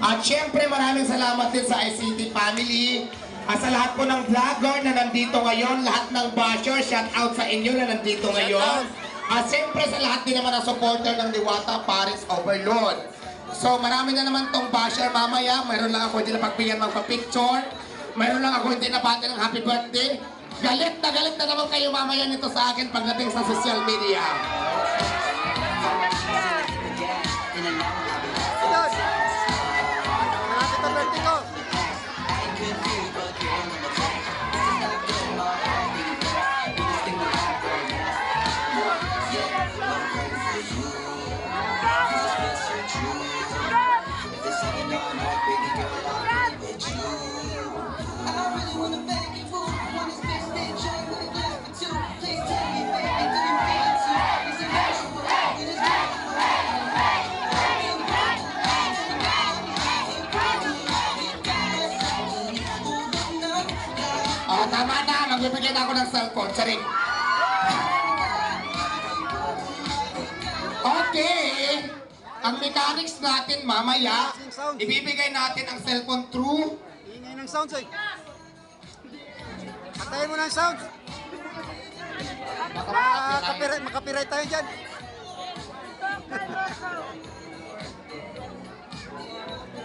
At syempre maraming salamat din sa ICT family. At sa lahat po ng vlogger na nandito ngayon, lahat ng basher, shout out sa inyo na nandito ngayon. At syempre sa lahat din naman ng supporter ng Diwata Paris Overload. So marami na naman tong basher mamaya. Mayroon lang ako hindi na pagbigyan magpa-picture. Mayroon lang ako hindi na pati ng happy birthday. Galit na naman kayo mamaya nito sa akin pagdating sa social media. Tama na, magbibigyan ako ng cellphone. Saring. Okay. Ang mechanics natin mamaya, ibibigay natin ang cellphone through. Ingay ng sounds eh. Patayin mo ng sounds. Makapiright tayo dyan.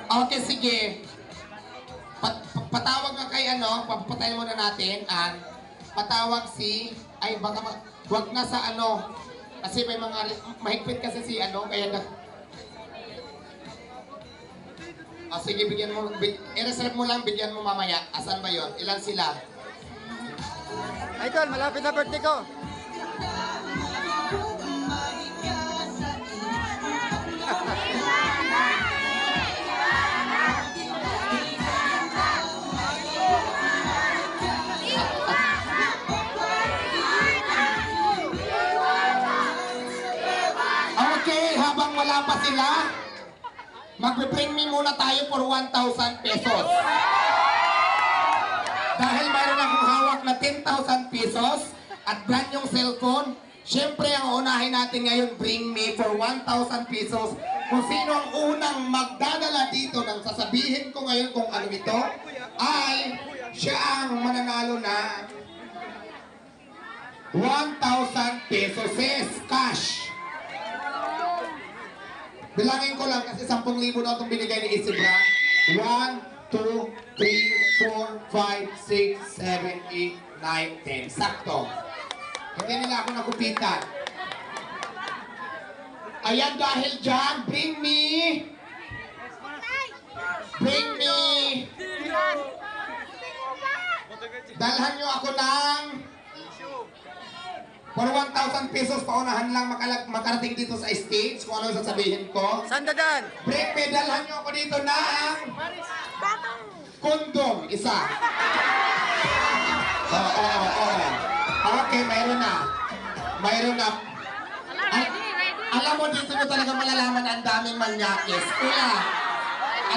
Okay, sige. Patawag ka kay ano, papatayin muna natin ang patawag si, ay baka wag na sa ano, kasi may mga, mahigpit kasi si ano, kaya na, sige, bigyan mo, i-reserve mo lang, bigyan mo mamaya. Asan ba yon? Ilan sila? Idol, malapit na birthday ko. Wala pa sila, magbe-bring me muna tayo for 1,000 pesos. Dahil mayroon akong hawak na 10,000 pesos at brand yung cellphone, syempre ang unahin natin ngayon, bring me for 1,000 pesos. Kung sino ang unang magdadala dito ng sasabihin ko ngayon kung ano ito, ay siya ang mananalo na 1,000 pesos cash. Bilangin ko lang kasi 10,000 na itong binigay ni Isidra. 1, 2, 3, 4, 5, 6, 7, 8, 9, 10. Sakto. Hindi nila ako nakupitan. Ayan, dahil dyan, bring me. Dalhan nyo ako ng for 1,000 pesos, paunahan lang makarating dito sa stage kung ano sasabihin ko. Sandadan! Bring me, dalhan nyo ako dito ng kondom, isa. Okay, mayroon na. Alam mo, dito mo talaga malalaman ang daming manyakis. Kuya,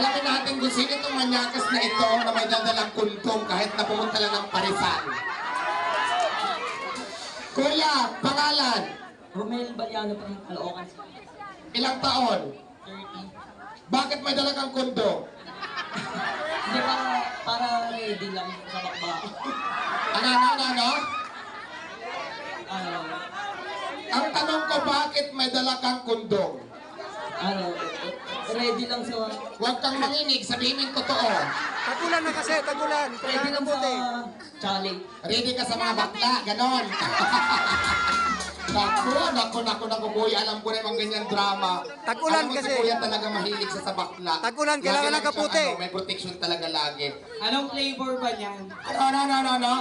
alamin natin kung sino itong manyakis na ito na may dadalang kondom kahit na pumunta lang ng parisan. Kuya, pangalan? Romel Baliano pa ng Caloocan. Ilang taon? 30. Bakit may dala kang kondo? Hindi para ready lang sa bakba. Ano? Ano? Ang tanong ko, bakit may dala kang kondom? Ready lang sa... Huwag kang manginig, sabihin mo yung totoo. Tagulan na kasi, tagulan. Ready lang sa challenge. Ready ka sa mga bakla, ganon. Naku, kuya, alam ko na yung ganyan drama. Tagulan alam mo, kasi. Si kuya talaga mahilig sa bakla. Tagulan, kailangan ng kaputi. May protection talaga lagi. Anong flavor ba niyan? Ano?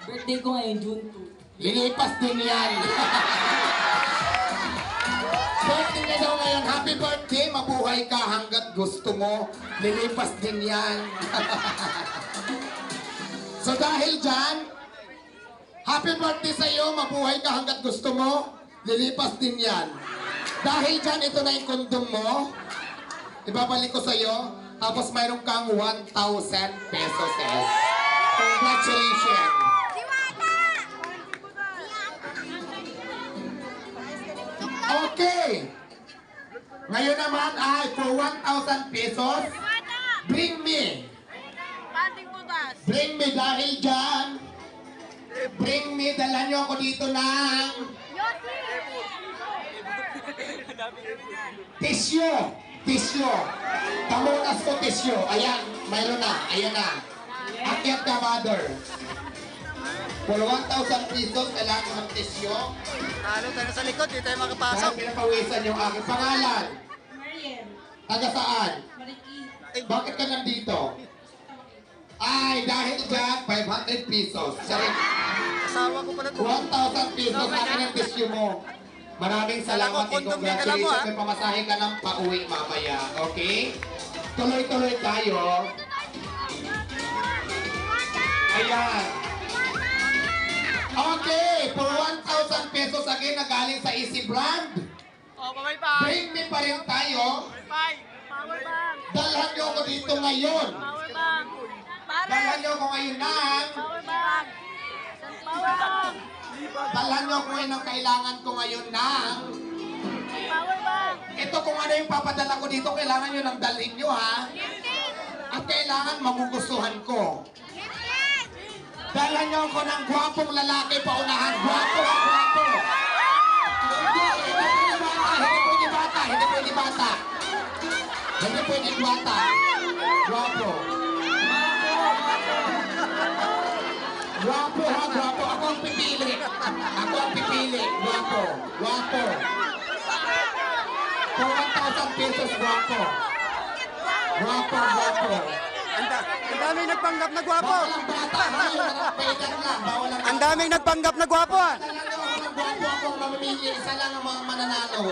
Birthday ko ngayon, June 2. Lilipas din yan. Birthday na daw ngayon. Happy birthday. Mabuhay ka hanggat gusto mo. Lilipas din yan. So dahil dyan, happy birthday sa iyo. Mabuhay ka hanggat gusto mo. Lilipas din yan. Dahil dyan, ito na yung kondom mo. Ibabalik ko sa iyo. Tapos mayroon kang 1,000 pesos. Congratulations. Okay. Ngayon, Ngayon naman ay for 1,000 pesos, bring me. Bring me dahil dyan. Bring me, dala nyo ako dito ng tissue. Tissue. Tamunas ko tissue. Ayan, mayroon na. Ayan na. Akyat ka, mother. For 1,000 pesos, kailangan ko ng tissue. Talo tayo sa likod, di tayo makapasok. Dahil pinapawisan yung aking pangalan. Taga saan? Bakit ka nandito? Ay, dahil dyan, 500 pesos. Sorry. Asawa ko pala ito. 1,000 pesos akin ang tissue mo. Maraming salamat and congratulations. May pamasahe ka ng pauwi mamaya. Okay? Tuloy-tuloy tayo. Ayan. Okay, for 1,000 pesos again na galing sa Easy Brand. Bring me pa rin tayo. Dalhan nyo ako dito ngayon. Dalhan nyo ako ngayon ng... Dalhan nyo ako ngayon ng kailangan ko ngayon ng... Ito kung ano yung papadala ko dito, kailangan nyo nang dalhin nyo ha. At kailangan magugustuhan ko. Dalhan nyo ako ng gwapong lalaki paunahan. Gwapo ha, gwapo. Hindi pwede bata, hindi pwede bata. Hindi pwede bata. Gwapo. Gwapo ha, gwapo. Ako ang pipili. Ako ang pipili. Gwapo. Gwapo. For 1,000 pesos, gwapo. Gwapo, gwapo. Ang daming nagpanggap na gwapo. Bawal ang bata. Pedang lang. Bawal ang Ang daming nagpanggap na gwapo ah. Talaga ako ng gwapo akong mamimili. Isa lang ang mga mananalo.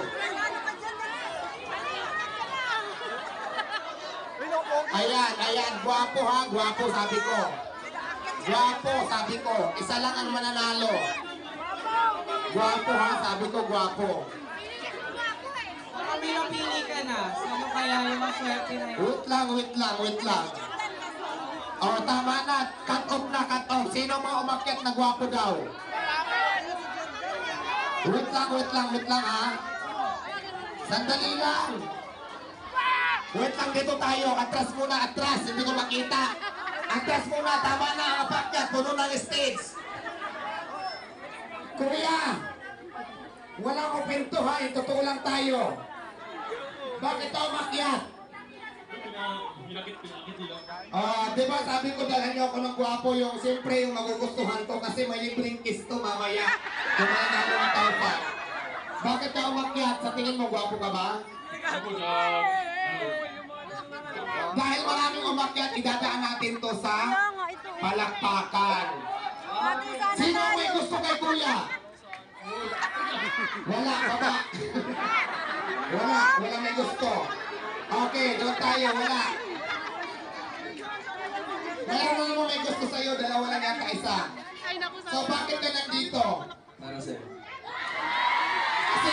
Ayan, ayan. Gwapo ha, gwapo sabi ko. Gwapo sabi ko. Isa lang ang mananalo. Gwapo ha, sabi ko gwapo. Baka may napili ka na. Sino kaya yung maswerte na yun? Wait lang, wait lang, wait lang. Oh, tama na. Cut off na, cut off. Sino mga umakyat na gwapo daw? Wait lang, wait lang, wait lang ha. Sandali lang. Wait lang, dito tayo. Atras muna, atras. Hindi ko makita. Atras muna, tama na ang umakyat. Puno ng stage. Kuya, wala akong pinto ha. Totoo lang tayo. Bakit ako umakyat? Di ba sabi ko dalhan niyo ako ng gwapo yung siyempre yung magugustuhan ko kasi may libreng kiss to mamaya. Kumain ako ng taupa. Bakit ka umakyat? Sa tingin mo gwapo ka ba? Dahil maraming umakyat, idadaan natin to sa palakpakan. Sino may gusto kay kuya? Wala, baba. Wala may gusto. Okay, doon tayo, wala. Meron mo may gusto sa'yo, dalawa lang yata isa. So bakit ka nandito? Para sa'yo. Kasi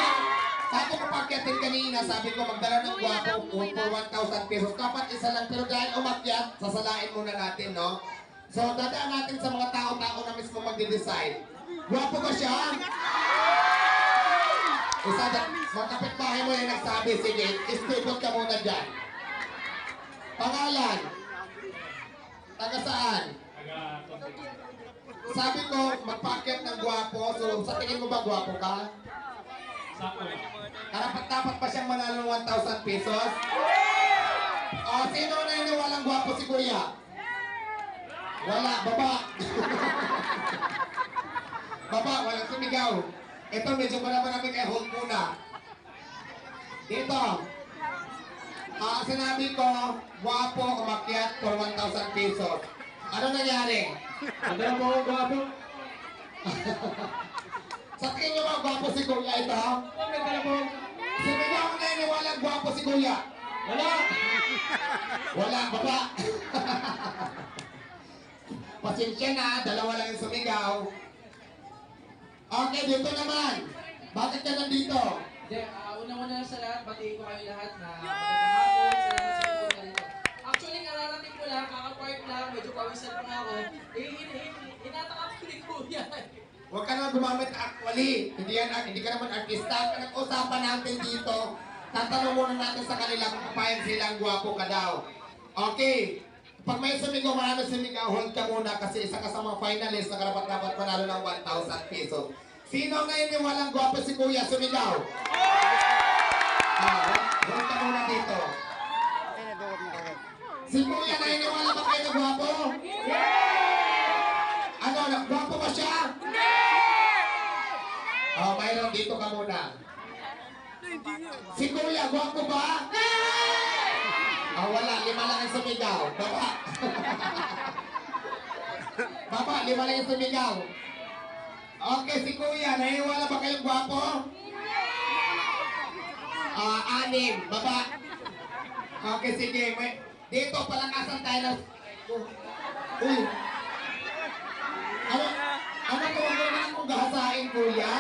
sabi ko pagkyatin kanina, sabi ko magdala ng gwapo for 1,000 pesos. Dapat isa lang, pero dahil umakyat, sasalain muna natin, no? So dadaan natin sa mga tao-tao na mismo magde-decide. Gwapo ba siya? Isa dyan, mga kapitbahay mo yung nagsabi, sige, istipot ka muna dyan. Pangalan? Taga saan? Sabi ko, magpaakyat ng gwapo, so sa tingin mo ba gwapo ka? Karapat-dapat pa siyang manalo ng 1,000 pesos? O, sino na yung walang gwapo si Kuya? Wala, baba. Baba, walang sumigaw. Ito, medyo malaman namin kay hold muna. Dito. Sinabi ko, gwapo, umakyat for 1,000 pesos. Ano nangyari? Ano mo, gwapo? Sa tingin nyo ba gwapo si Kuya ito? Sino nyo ang naniniwalang gwapo si Kuya? Wala! Wala, baba! Pasensya na, dalawa lang yung sumigaw. Okay, dito naman. Bakit ka nandito? Hindi, una-una sa lahat, batiin ko kayo lahat na magandang hapon. Salamat sa pagpunta dito. Actually, kararating ko lang, kaka-park lang, medyo pawisan pa nga ako. Inatak ako ni Kuya. Huwag ka na gumamit actually. Hindi ka naman artista. Ang usapan natin dito, tatanong muna natin sa kanila kung papayag silang gwapo ka daw. Okay. Pag may sumigaw, marami sumigaw, hold ka muna kasi isa ka sa mga finalists na karapat-dapat panalo ng 1,000 pesos. Sino ngayon yung walang gwapo si Kuya? Sumigaw. Hold ka muna dito. Si Kuya naniniwala ba kayo na gwapo? Ano, gwapo ba siya? Mayroon dito ka muna. Si Kuya, gwapo ba? Wala. 5 lang ang sumigaw. Baba. Baba, 5 lang ang sumigaw. Okay, si Kuya, naniniwala ba kayong gwapo? 6. Baba. Okay, sige. Dito, palakasan tayo ng... Uy. Ano to? Huwag naman akong gahasain, Kuya.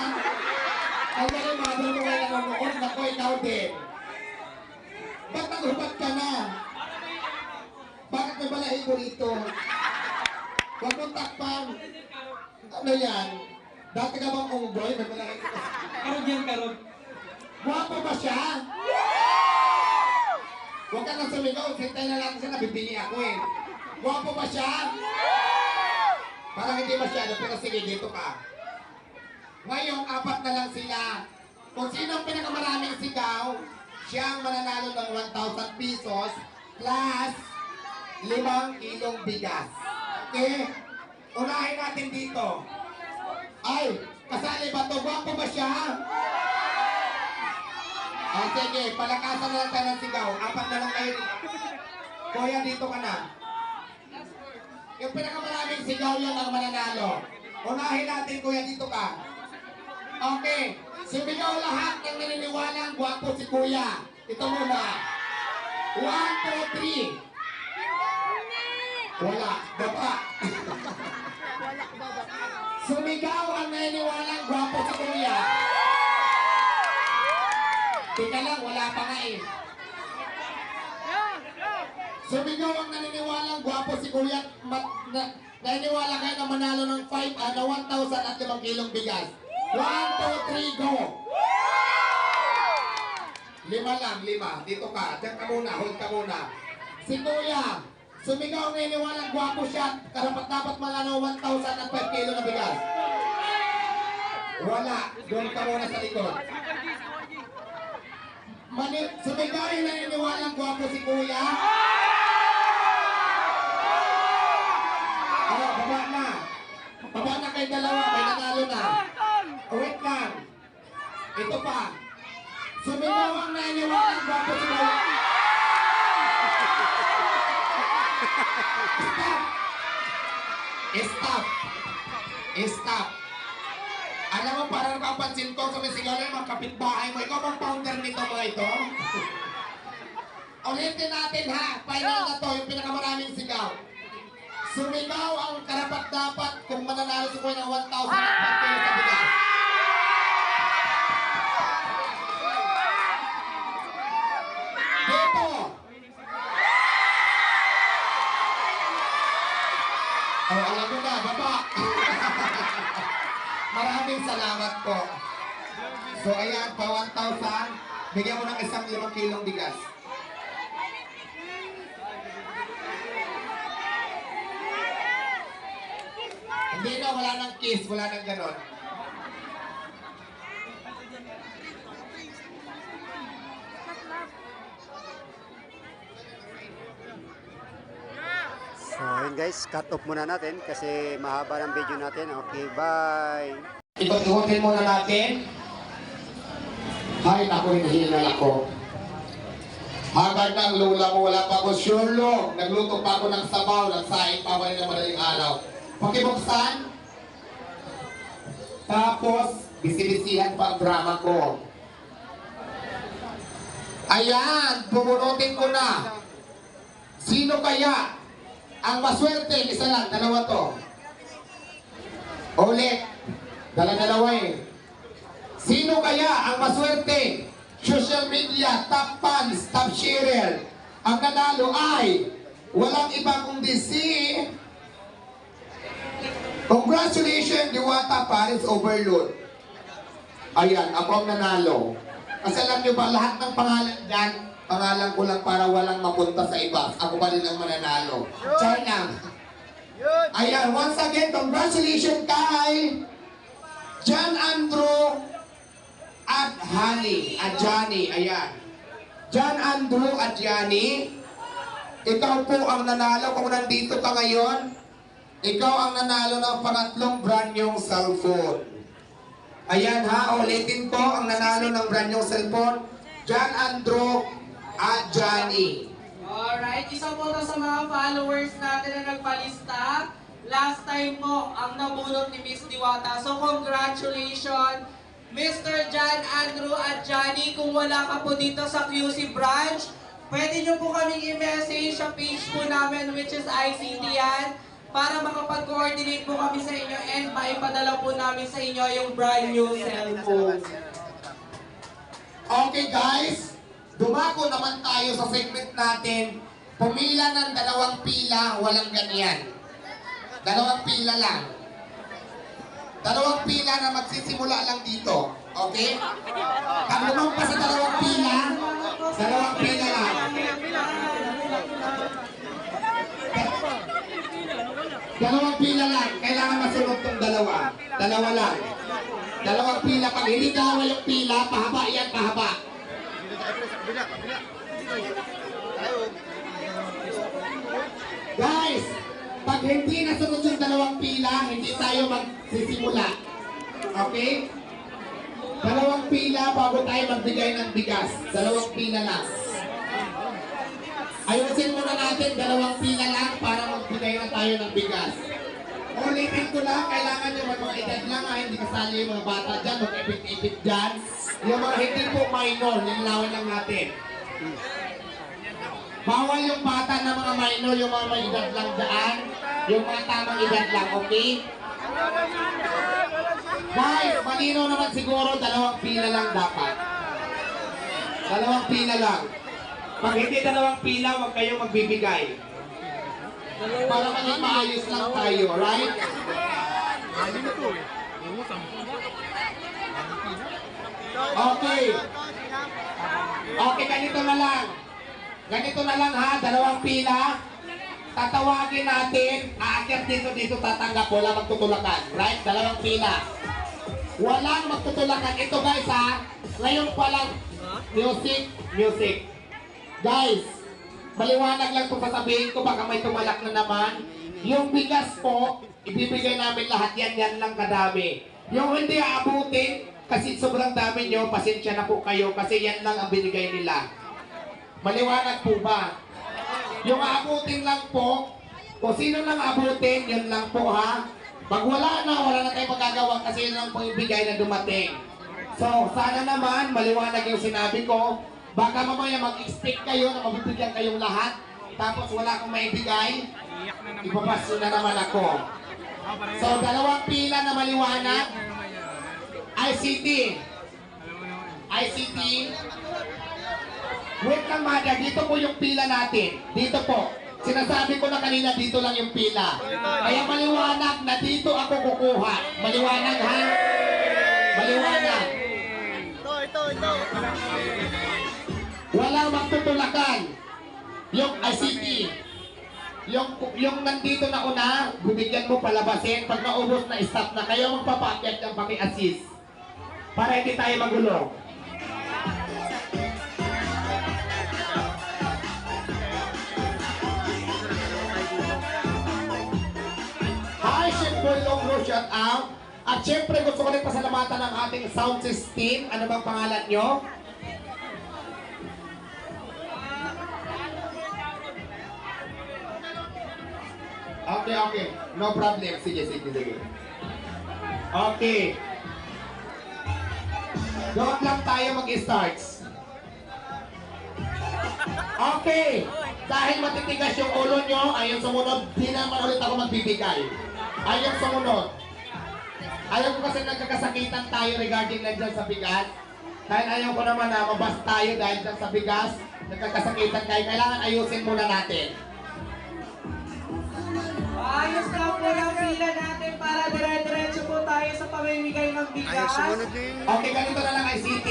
Ay, dahil mother mo kayo nanonood, naku, ikaw din. Ba't naghubad ka na? Bakit may balahibo rito? Huwag mong takpan. Ano yan? Dati ka bang unggoy? May balahibo. Karog yan, karog. Guwapo ba siya? Huwag ka nang sumigaw. Sintay na natin siya. Nabibili ako eh. Guwapo ba siya? Parang hindi masyado. Pero sige, dito ka. Ngayon, 4 na lang sila. Kung sino ang pinakamaraming sigaw, siya ang mananalo ng 1,000 pesos plus 5 kilong bigas. Okay? Unahin natin dito. Ay, kasali ba ito? Guwapo ba siya? Sige, palakasan na lang tayo ng sigaw. 4 na lang kayo. Kuya, dito ka na. Yung pinakamaraming sigaw yun ang mananalo. Unahin natin, Kuya, dito ka. Okay. Sumigaw lahat ng naniniwala ang gwapo si Kuya. Ito muna. 1, 2, 3. Wala. Baba. Sumigaw ang naniniwala ang gwapo si Kuya. Tika lang, wala pa nga eh. Sumigaw ang naniniwala ang gwapo si Kuya. Naniniwala kayo na manalo ng 1,000 at 5 kilong bigas. 1, 2, 3, go! 5 lang, 5. Dito ka. Diyan ka muna. Hold ka muna. Si Kuya, sumigaw ang naniniwala ang gwapo siya. Karapat-dapat manalo 1,000 at 5 kilo na bigas. Wala. Doon ka muna sa likod. Sumigaw yung naniniwala ang gwapo si Kuya. Baba na. Baba na kayo dalawa. May nanalo na. Wait lang. Ito pa. Sumigaw ang naniniwala ang gwapo si Kuya. Stop. Stop. Alam mo, parang nakapansin ko, sumisigaw na yung mga kapitbahay mo. Ikaw bang founder nito mga ito? Ulitin natin ha. Final na to, yung pinakamaraming sigaw. Sumigaw ang karapat-dapat kung mananalo si Kuya ng 1,000 at 5 kilo sa bigas. Dito. Alam mo na, baba. Maraming salamat po. So ayan, pa 1,000. Bigyan mo ng 5 kilong bigas. Hindi na, wala nang kiss, wala nang ganon. So yun guys, cut off muna natin kasi mahaba ng video natin. Okay, bye! Ikot-ikotin muna natin. Hay, naku, hinihingal ako. Hagad ng lula mo, wala pa ako syurlo. Nagluto pa ako ng sabaw, nagsaing pa ako rin ng madaling araw. Pakibuksan. Tapos, bisibisihan pa ang drama ko. Ayan, bubunutin ko na. Sino kaya ang maswerte? Isa lang, 2 to. Ulit. Dala-dalawa eh. Sino kaya ang maswerte? Social media, top fans, top sharer. Ang nanalo ay walang iba kundi si... Congratulations, Diwata Paris Overload. Ayan, ako ang nanalo. Kasi alam nyo ba, lahat ng pangalan dyan, pangalan ko lang para walang mapunta sa iba. Ako pa rin ang mananalo. China. Ayan, once again, congratulations kay John Andrew at Johnny. Ayan. John Andrew at Johnny, ikaw po ang nanalo kung nandito ka ngayon. Ikaw ang nanalo ng pangatlong brand new cellphone. Ayan ha, ulitin ko, ang nanalo ng brand new cellphone, John Andrew at Johnny. Alright, isa po to sa mga followers natin na nagpalista. Last time po, ang nabunot ni Miss Diwata. So congratulations, Mr. John Andrew at Johnny. Kung wala ka po dito sa QC branch, pwede nyo po kaming i-message sa page po namin, which is ICT yan, para makapag-coordinate po kami sa inyo and maipadala po namin sa inyo yung brand new cellphone. Okay guys, dumako naman tayo sa segment natin. Pumila ng dalawang pila, walang ganyan. Dalawang pila lang. Dalawang pila na magsisimula lang dito. Okay? Pag lumampas sa dalawang pila lang. Dalawang pila lang. Kailangan masunod tong dalawa. Dalawa lang. Dalawang pila. Pag hindi dalawa yung pila, pahaba yan, pahaba. Guys, pag hindi nasunod yung dalawang pila, hindi tayo magsisimula. Okay? Dalawang pila bago tayo magbigay ng bigas. Dalawang pila lang. Ayusin muna natin, dalawang pila lang para magbigay na tayo ng bigas. Ulitin ko lang, kailangan yung mga edad lang, hindi kasali yung mga bata dyan, mag-ipit-ipit dyan. Yung mga hindi po minor, nilalawan lang natin. Bawal yung bata na mga minor, yung mga may edad lang dyan, yung mga tamang edad lang, okay? Guys, malino naman siguro, dalawang pila lang dapat. Dalawang pila lang. Pag hindi dalawang pila, huwag kayong magbibigay. Para maging maayos lang tayo, right? Okay. Okay, ganito na lang. Ganito na lang ha, dalawang pila. Tatawagin natin, aakyat dito, tatanggap, wala magtutulakan. Right? Dalawang pila. Walang magtutulakan. Ito guys ha, ngayon pa lang, music. Guys, maliwanag lang kung sasabihin ko, baka may tumalak na naman. Yung bigas po, ibibigay namin lahat yan lang kadami. Yung hindi aabutin, kasi sobrang dami nyo, pasensya na po kayo, kasi yan lang ang binigay nila. Maliwanag po ba? Yung aabutin lang po, kung sino lang aabutin, yun lang po ha. Pag wala na tayong magagawa kasi yun lang po yung bigay na dumating. So, sana naman, maliwanag yung sinabi ko. Baka mamaya mag-expect kayo na mabibigyan kayong lahat, tapos wala akong maibigay, ipapaso na naman ako. So, dalawang pila na maliwanag. ICT. Wait lang, Mada, dito po yung pila natin. Dito po. Sinasabi ko na kanina, dito lang yung pila. Kaya maliwanag na dito ako kukuha. Maliwanag ha? Maliwanag. Ito. Walang magtutulakan. Yung ICT. Yung nandito na una, bibigyan mo palabasin. Pag naubos na, stop na. Kayo magpapaakyat ng paki-assist. Para hindi tayo magulo. Hi, Chef Long shout out. At syempre gusto ko rin pasalamatan ng ating sound system. Ano bang pangalan nyo? Okay. No problem. Sige. Okay. Doon lang tayo mag-start. Okay. Dahil matitigas yung ulo nyo, ayaw sumunod, di naman ulit ako magbibigay. Ayaw sumunod. Ayaw ko kasi nagkakasakitan tayo regarding na dyan sa bigas. Dahil ayaw ko naman na mabas tayo dahil dyan sa bigas, nagkakasakitan tayo. Kailangan ayusin muna natin. Ayos lang po yung pila natin para dire-diretso po tayo sa pamimigay ng bigas. Okay, ganito na lang ICT.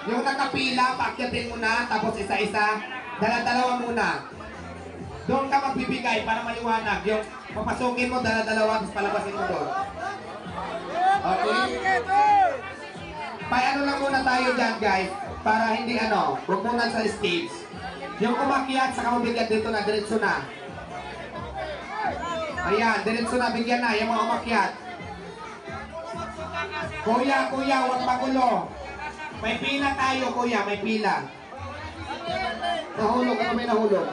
Yung nakapila, paakyatin mo na, tapos isa-isa. Dala-dalawa muna. Doon ka magbibigay para maliwanag. Yung papasukin mo, dala-dalawa, tapos palabasin mo doon. Okay? Ano lang muna tayo dyan, guys. Para hindi huwag muna sa stage. Yung umakyat, saka mabigyan dito na, diretso na. Ayan, diretso na, bigyan na, yung mga umakyat. Kuya, huwag magulo. May pila tayo, kuya, may pila. Nahulog, ano may nahulog?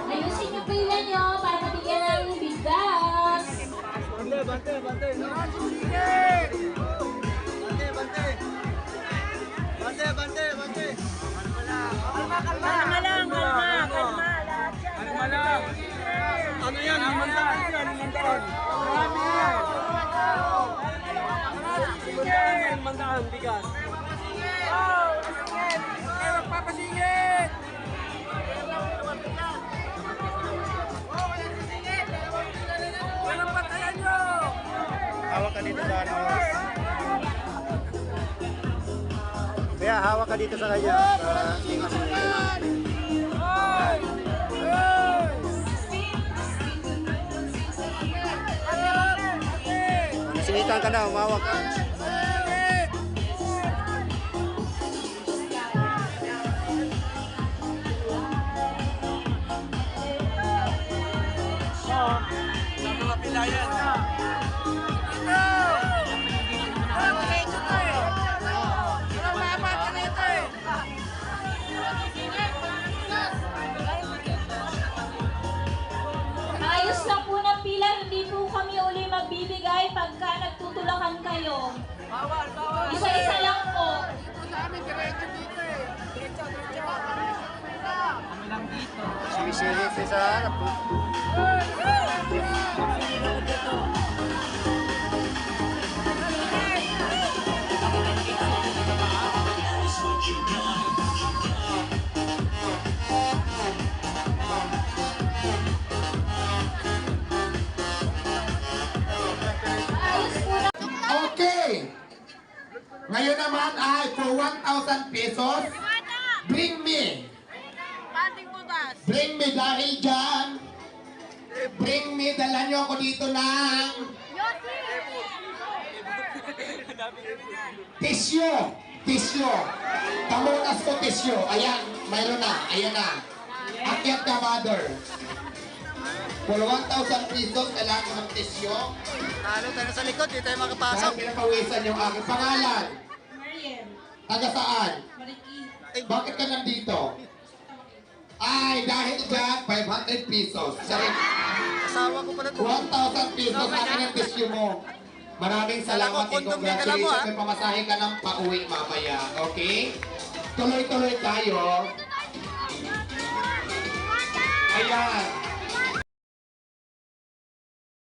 Ayusin yung pila nyo para mabigyan ng bigas. Kalma lang. Ano yan? Limandaan. Marami yan. Limandaan, bigas. Magpapasingit! Walang patayan nyo! Hawak ka dito sa ano. Kaya hawak ka dito sa kanya. Sinitan ka na, umawak ka. Mga pilayan. Ayos lang po ng pila, hindi po kami uli magbibigay pagka nagtutulakan kayo. Isa-isa lang po. Sinisilip sa harap. Ayos po na. Okay! Ngayon naman ay for 1,000 pesos, bring me. Bring me dahil dyan. Bring me, dala nyo ako dito ng tissue. Pamunas ko tissue. Ayan, mayroon na. Ayan na. Akyat ka, mother. For 1,000 pesos, kailangan ko ng tissue. Talo tayo sa likod, di tayo makapasok. Dahil pinapawisan yung aking pangalan. Taga saan? Bakit ka nandito? Ay, dahil dyan, 500 pesos. Sorry, Asawa ko pala to. 1,000 pesos sa akin ang tissue mo. Maraming salamat and congratulations. May pamasahe ka ng pauwi mamaya. Okay? Tuloy-tuloy tayo.